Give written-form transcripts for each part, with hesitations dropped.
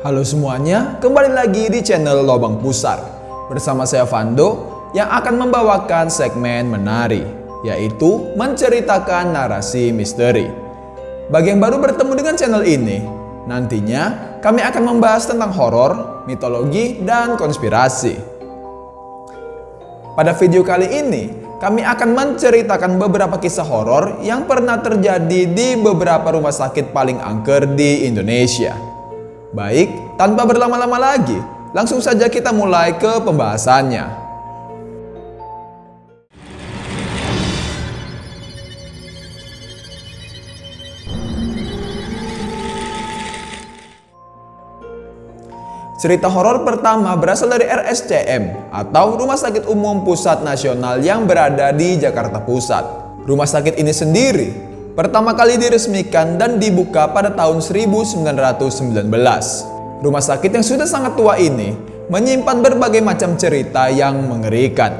Halo semuanya, kembali lagi di channel Lobang Pusar. Bersama saya Vando yang akan membawakan segmen menari, yaitu menceritakan narasi misteri. Bagi yang baru bertemu dengan channel ini, nantinya kami akan membahas tentang horor, mitologi, dan konspirasi. Pada video kali ini, kami akan menceritakan beberapa kisah horor yang pernah terjadi di beberapa rumah sakit paling angker di Indonesia. Baik, tanpa berlama-lama lagi, langsung saja kita mulai ke pembahasannya. Cerita horor pertama berasal dari RSCM atau Rumah Sakit Umum Pusat Nasional yang berada di Jakarta Pusat. Rumah sakit ini sendiri pertama kali diresmikan dan dibuka pada tahun 1919. Rumah sakit yang sudah sangat tua ini menyimpan berbagai macam cerita yang mengerikan.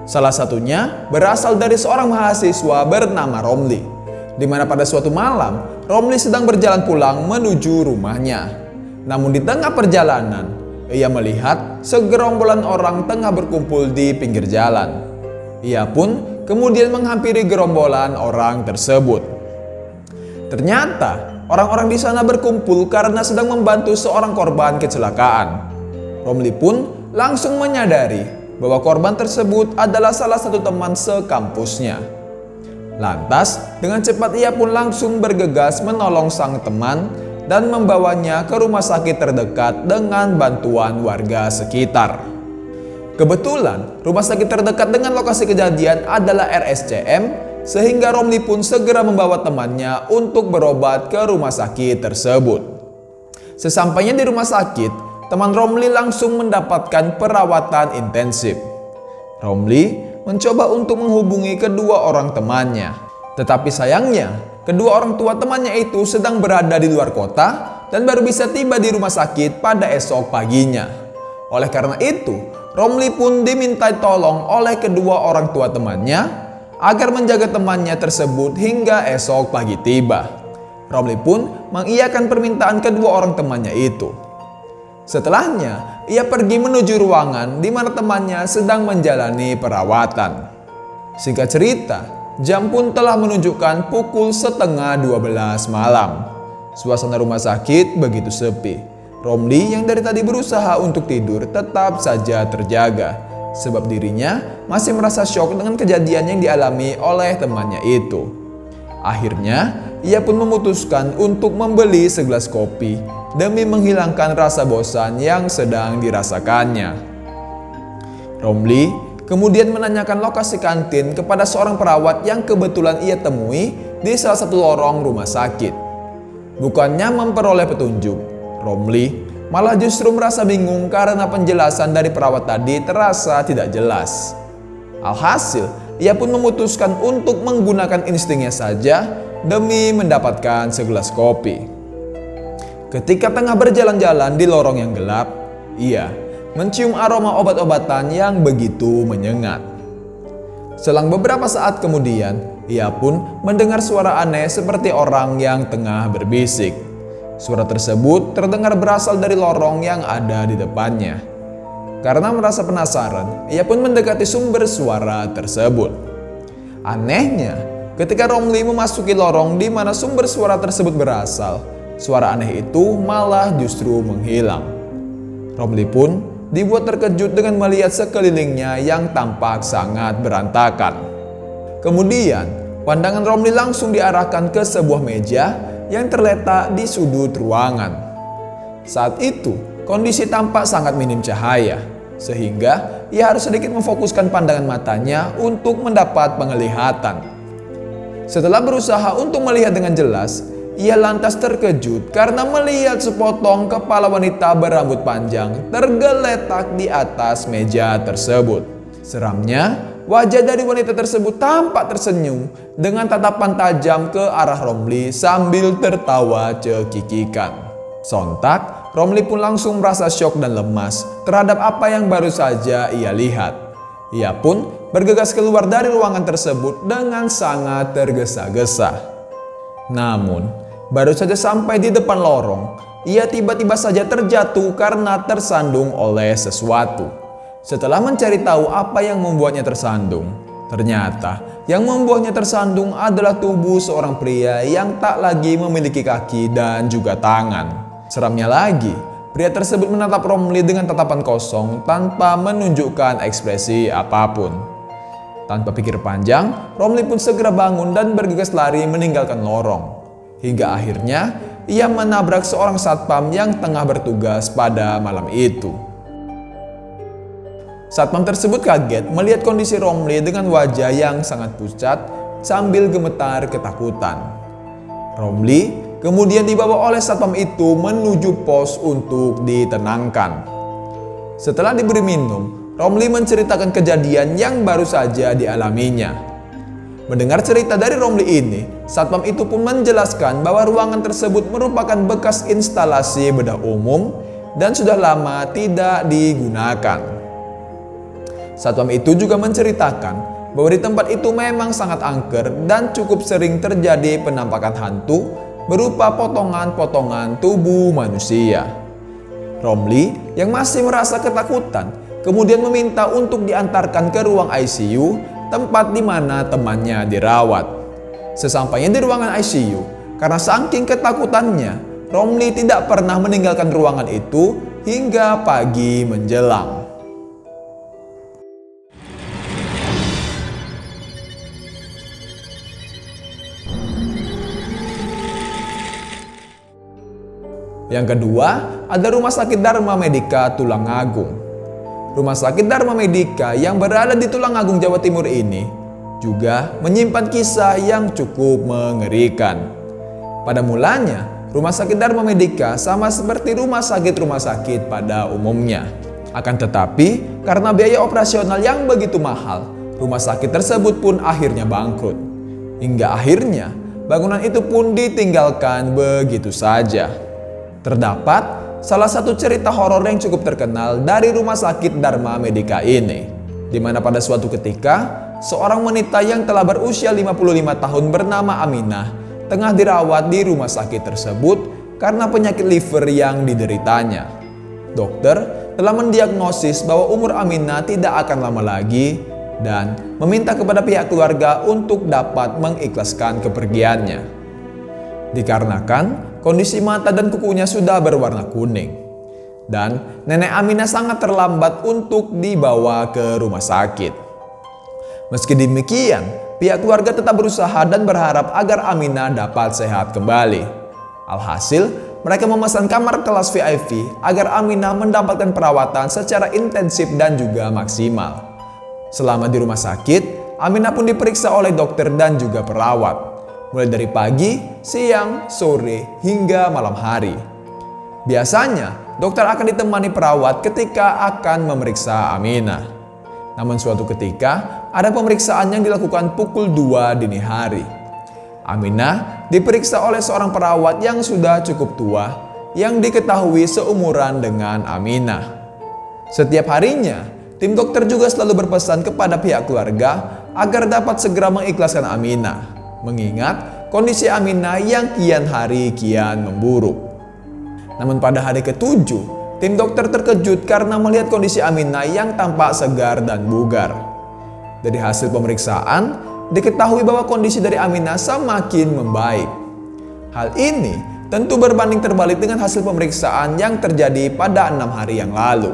Salah satunya berasal dari seorang mahasiswa bernama Romli, di mana pada suatu malam Romli sedang berjalan pulang menuju rumahnya. Namun di tengah perjalanan, ia melihat segerombolan orang tengah berkumpul di pinggir jalan. Ia pun kemudian menghampiri gerombolan orang tersebut. Ternyata orang-orang di sana berkumpul karena sedang membantu seorang korban kecelakaan. Romli pun langsung menyadari bahwa korban tersebut adalah salah satu teman sekampusnya. Lantas, dengan cepat ia pun langsung bergegas menolong sang teman dan membawanya ke rumah sakit terdekat dengan bantuan warga sekitar. Kebetulan, rumah sakit terdekat dengan lokasi kejadian adalah RSCM, sehingga Romli pun segera membawa temannya untuk berobat ke rumah sakit tersebut. Sesampainya di rumah sakit, teman Romli langsung mendapatkan perawatan intensif. Romli mencoba untuk menghubungi kedua orang temannya. Tetapi sayangnya, kedua orang tua temannya itu sedang berada di luar kota dan baru bisa tiba di rumah sakit pada esok paginya. Oleh karena itu, Romli pun dimintai tolong oleh kedua orang tua temannya agar menjaga temannya tersebut hingga esok pagi tiba. Romli pun mengiyakan permintaan kedua orang temannya itu. Setelahnya, ia pergi menuju ruangan di mana temannya sedang menjalani perawatan. Singkat cerita, jam pun telah menunjukkan pukul 11:30 malam. Suasana rumah sakit begitu sepi. Romli yang dari tadi berusaha untuk tidur tetap saja terjaga, sebab dirinya masih merasa syok dengan kejadian yang dialami oleh temannya itu. Akhirnya, ia pun memutuskan untuk membeli segelas kopi demi menghilangkan rasa bosan yang sedang dirasakannya. Romli kemudian menanyakan lokasi kantin kepada seorang perawat yang kebetulan ia temui di salah satu lorong rumah sakit. Bukannya memperoleh petunjuk, Romli malah justru merasa bingung karena penjelasan dari perawat tadi terasa tidak jelas. Alhasil, ia pun memutuskan untuk menggunakan instingnya saja demi mendapatkan segelas kopi. Ketika tengah berjalan-jalan di lorong yang gelap, ia mencium aroma obat-obatan yang begitu menyengat. Selang beberapa saat kemudian, ia pun mendengar suara aneh seperti orang yang tengah berbisik. Suara tersebut terdengar berasal dari lorong yang ada di depannya. Karena merasa penasaran, ia pun mendekati sumber suara tersebut. Anehnya, ketika Romli memasuki lorong di mana sumber suara tersebut berasal, suara aneh itu malah justru menghilang. Romli pun dibuat terkejut dengan melihat sekelilingnya yang tampak sangat berantakan. Kemudian, pandangan Romli langsung diarahkan ke sebuah meja yang terletak di sudut ruangan. Saat itu, kondisi tampak sangat minim cahaya, sehingga ia harus sedikit memfokuskan pandangan matanya untuk mendapat penglihatan. Setelah berusaha untuk melihat dengan jelas, ia lantas terkejut karena melihat sepotong kepala wanita berambut panjang tergeletak di atas meja tersebut. Seramnya, wajah dari wanita tersebut tampak tersenyum dengan tatapan tajam ke arah Romli sambil tertawa cekikikan. Sontak, Romli pun langsung merasa syok dan lemas terhadap apa yang baru saja ia lihat. Ia pun bergegas keluar dari ruangan tersebut dengan sangat tergesa-gesa. Namun, baru saja sampai di depan lorong, ia tiba-tiba saja terjatuh karena tersandung oleh sesuatu. Setelah mencari tahu apa yang membuatnya tersandung, ternyata yang membuatnya tersandung adalah tubuh seorang pria yang tak lagi memiliki kaki dan juga tangan. Seramnya lagi, pria tersebut menatap Romli dengan tatapan kosong tanpa menunjukkan ekspresi apapun. Tanpa pikir panjang, Romli pun segera bangun dan bergegas lari meninggalkan lorong. Hingga akhirnya, ia menabrak seorang satpam yang tengah bertugas pada malam itu. Satpam tersebut kaget melihat kondisi Romli dengan wajah yang sangat pucat sambil gemetar ketakutan. Romli kemudian dibawa oleh satpam itu menuju pos untuk ditenangkan. Setelah diberi minum, Romli menceritakan kejadian yang baru saja dialaminya. Mendengar cerita dari Romli ini, satpam itu pun menjelaskan bahwa ruangan tersebut merupakan bekas instalasi bedah umum dan sudah lama tidak digunakan. Satpam itu juga menceritakan bahwa di tempat itu memang sangat angker dan cukup sering terjadi penampakan hantu berupa potongan-potongan tubuh manusia. Romli yang masih merasa ketakutan kemudian meminta untuk diantarkan ke ruang ICU, tempat di mana temannya dirawat. Sesampainya di ruangan ICU, karena saking ketakutannya, Romli tidak pernah meninggalkan ruangan itu hingga pagi menjelang. Yang kedua, ada Rumah Sakit Dharma Medika Tulangagung. Rumah Sakit Dharma Medika yang berada di Tulangagung, Jawa Timur ini juga menyimpan kisah yang cukup mengerikan. Pada mulanya, Rumah Sakit Dharma Medika sama seperti rumah sakit pada umumnya. Akan tetapi, karena biaya operasional yang begitu mahal, rumah sakit tersebut pun akhirnya bangkrut. Hingga akhirnya, bangunan itu pun ditinggalkan begitu saja. Terdapat salah satu cerita horor yang cukup terkenal dari Rumah Sakit Dharma Medika ini, di mana pada suatu ketika, seorang wanita yang telah berusia 55 tahun bernama Aminah tengah dirawat di rumah sakit tersebut karena penyakit liver yang dideritanya. Dokter telah mendiagnosis bahwa umur Aminah tidak akan lama lagi dan meminta kepada pihak keluarga untuk dapat mengikhlaskan kepergiannya. Dikarenakan kondisi mata dan kukunya sudah berwarna kuning, dan nenek Aminah sangat terlambat untuk dibawa ke rumah sakit. Meski demikian, pihak keluarga tetap berusaha dan berharap agar Aminah dapat sehat kembali. Alhasil, mereka memesan kamar kelas VIP agar Aminah mendapatkan perawatan secara intensif dan juga maksimal. Selama di rumah sakit, Aminah pun diperiksa oleh dokter dan juga perawat, mulai dari pagi, siang, sore, hingga malam hari. Biasanya, dokter akan ditemani perawat ketika akan memeriksa Aminah. Namun suatu ketika, ada pemeriksaan yang dilakukan pukul 2 dini hari. Aminah diperiksa oleh seorang perawat yang sudah cukup tua, yang diketahui seumuran dengan Aminah. Setiap harinya, tim dokter juga selalu berpesan kepada pihak keluarga agar dapat segera mengikhlaskan Aminah, mengingat kondisi Aminah yang kian hari kian memburuk. Namun pada hari ke-7, tim dokter terkejut karena melihat kondisi Aminah yang tampak segar dan bugar. Dari hasil pemeriksaan, diketahui bahwa kondisi dari Aminah semakin membaik. Hal ini tentu berbanding terbalik dengan hasil pemeriksaan yang terjadi pada 6 hari yang lalu.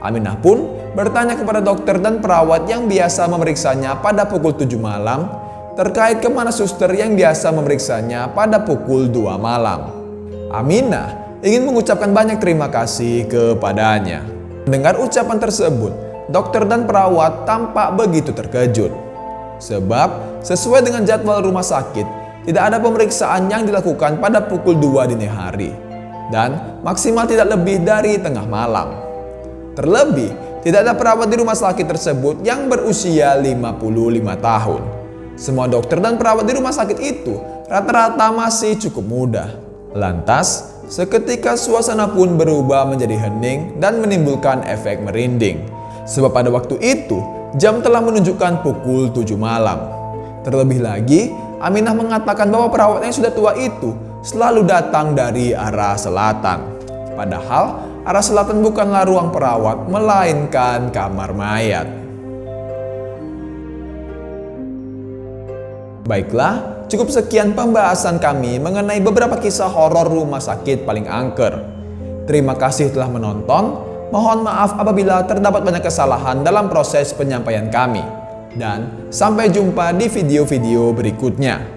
Aminah pun bertanya kepada dokter dan perawat yang biasa memeriksanya pada pukul 7 malam terkait kemana suster yang biasa memeriksanya pada pukul 2 malam. Aminah ingin mengucapkan banyak terima kasih kepadanya. Mendengar ucapan tersebut, dokter dan perawat tampak begitu terkejut. Sebab sesuai dengan jadwal rumah sakit, tidak ada pemeriksaan yang dilakukan pada pukul 2 dini hari. Dan maksimal tidak lebih dari tengah malam. Terlebih, tidak ada perawat di rumah sakit tersebut yang berusia 55 tahun. Semua dokter dan perawat di rumah sakit itu rata-rata masih cukup muda. Lantas, seketika suasana pun berubah menjadi hening dan menimbulkan efek merinding. Sebab pada waktu itu, jam telah menunjukkan pukul 7 malam. Terlebih lagi, Aminah mengatakan bahwa perawat yang sudah tua itu selalu datang dari arah selatan. Padahal arah selatan bukanlah ruang perawat, melainkan kamar mayat. Baiklah, cukup sekian pembahasan kami mengenai beberapa kisah horor rumah sakit paling angker. Terima kasih telah menonton. Mohon maaf apabila terdapat banyak kesalahan dalam proses penyampaian kami. Dan sampai jumpa di video-video berikutnya.